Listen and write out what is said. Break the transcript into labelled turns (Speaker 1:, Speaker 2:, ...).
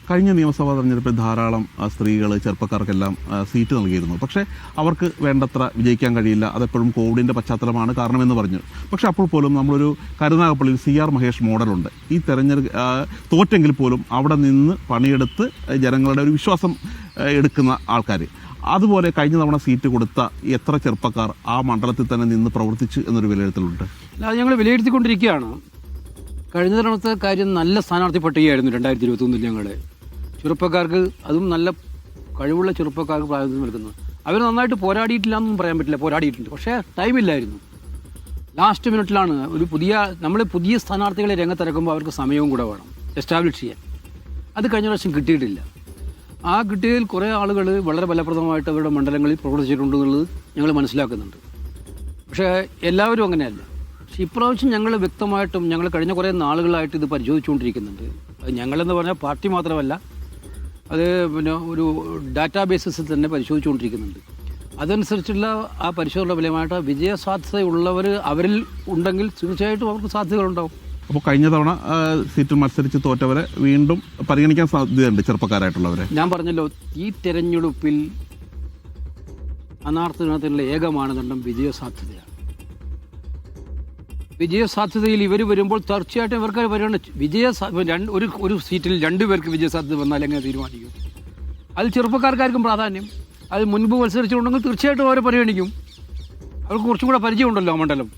Speaker 1: കഴിഞ്ഞ നിയമസഭാ തെരഞ്ഞെടുപ്പിൽ ധാരാളം സ്ത്രീകൾ ചെറുപ്പക്കാർക്കെല്ലാം സീറ്റ് നൽകിയിരുന്നു. പക്ഷേ അവർക്ക് വേണ്ടത്ര വിജയിക്കാൻ കഴിയില്ല, അതെപ്പോഴും കോവിഡിൻ്റെ പശ്ചാത്തലമാണ് കാരണമെന്ന് പറഞ്ഞു. പക്ഷേ അപ്പോൾ പോലും നമ്മളൊരു കരുനാഗപ്പള്ളിയിൽ CR മഹേഷ് മോഡലുണ്ട്. ഈ തെരഞ്ഞെടുപ്പ് തോറ്റെങ്കിൽ പോലും അവിടെ നിന്ന് പണിയെടുത്ത് ജനങ്ങളുടെ ഒരു വിശ്വാസം എടുക്കുന്ന ആൾക്കാർ. അതുപോലെ കഴിഞ്ഞ തവണ സീറ്റ് കൊടുത്ത എത്ര ചെറുപ്പക്കാർ ആ മണ്ഡലത്തിൽ തന്നെ നിന്ന് പ്രവർത്തിച്ചു എന്നൊരു വിലയിരുത്തലുണ്ട്.
Speaker 2: അത് ഞങ്ങൾ വിലയിരുത്തിക്കൊണ്ടിരിക്കുകയാണ്. കഴിഞ്ഞ തവണത്തെ കാര്യം നല്ല സ്ഥാനാർത്ഥി പട്ടികയായിരുന്നു 2021 ഞങ്ങൾ. ചെറുപ്പക്കാർക്ക്, അതും നല്ല കഴിവുള്ള ചെറുപ്പക്കാർക്ക് പ്രാതിനിധ്യം നൽകുന്നത്. അവർ നന്നായിട്ട് പോരാടിയിട്ടില്ല എന്നൊന്നും പറയാൻ പറ്റില്ല, പോരാടിയിട്ടുണ്ട്. പക്ഷേ ടൈമില്ലായിരുന്നു. ലാസ്റ്റ് മിനിറ്റിലാണ് നമ്മൾ പുതിയ സ്ഥാനാർത്ഥികളെ രംഗത്തിറക്കുമ്പോൾ അവർക്ക് സമയവും കൂടെ വേണം എസ്റ്റാബ്ലിഷ് ചെയ്യാൻ. അത് കഴിഞ്ഞ പ്രാവശ്യം കിട്ടിയിട്ടില്ല. ആ കിട്ടിയതിൽ കുറേ ആളുകൾ വളരെ ഫലപ്രദമായിട്ട് അവരുടെ മണ്ഡലങ്ങളിൽ പ്രവർത്തിച്ചിട്ടുണ്ടെന്നുള്ളത് ഞങ്ങൾ മനസ്സിലാക്കുന്നുണ്ട്. പക്ഷേ എല്ലാവരും അങ്ങനെയല്ല. പക്ഷേ ഇപ്രാവശ്യം ഞങ്ങൾ വ്യക്തമായിട്ടും ഞങ്ങൾ കഴിഞ്ഞ കുറേ നാളുകളായിട്ട് ഇത് പരിശോധിച്ചുകൊണ്ടിരിക്കുന്നുണ്ട്. അത് ഞങ്ങളെന്ന് പറഞ്ഞാൽ പാർട്ടി മാത്രമല്ല, അത് ഒരു ഡാറ്റാബേസിൽ തന്നെ പരിശോധിച്ചുകൊണ്ടിരിക്കുന്നുണ്ട്. അതനുസരിച്ചുള്ള ആ പരിശോധന ഫലമായിട്ട് വിജയസാധ്യതയുള്ളവർ അവരിൽ ഉണ്ടെങ്കിൽ തീർച്ചയായിട്ടും അവർക്ക് സാധ്യതകളുണ്ടാവും.
Speaker 1: അപ്പോൾ കഴിഞ്ഞ തവണ സീറ്റ് മത്സരിച്ച് തോറ്റവരെ വീണ്ടും പരിഗണിക്കാൻ സാധ്യതയുണ്ട്, ചെറുപ്പക്കാരായിട്ടുള്ളവരെ.
Speaker 2: ഞാൻ പറഞ്ഞല്ലോ, ഈ തെരഞ്ഞെടുപ്പിൽ അനാർത്ഥത്തിനുള്ള ഏക മാനദണ്ഡം വിജയസാധ്യതയാണ്. വിജയസാധ്യതയിൽ ഇവർ വരുമ്പോൾ തീർച്ചയായിട്ടും ഇവർക്ക് പരിഗണന ഒരു സീറ്റിൽ 2 പേർക്ക് വിജയസാധ്യത വന്നാൽ എങ്ങനെ തീരുമാനിക്കും? അത് ചെറുപ്പക്കാർക്കാർക്കും പ്രാധാന്യം. അത് മുൻപ് മത്സരിച്ചിട്ടുണ്ടെങ്കിൽ തീർച്ചയായിട്ടും അവരെ പരിഗണിക്കും. അവർക്ക് കുറച്ചും കൂടെ പരിചയമുണ്ടല്ലോ ആ മണ്ഡലം.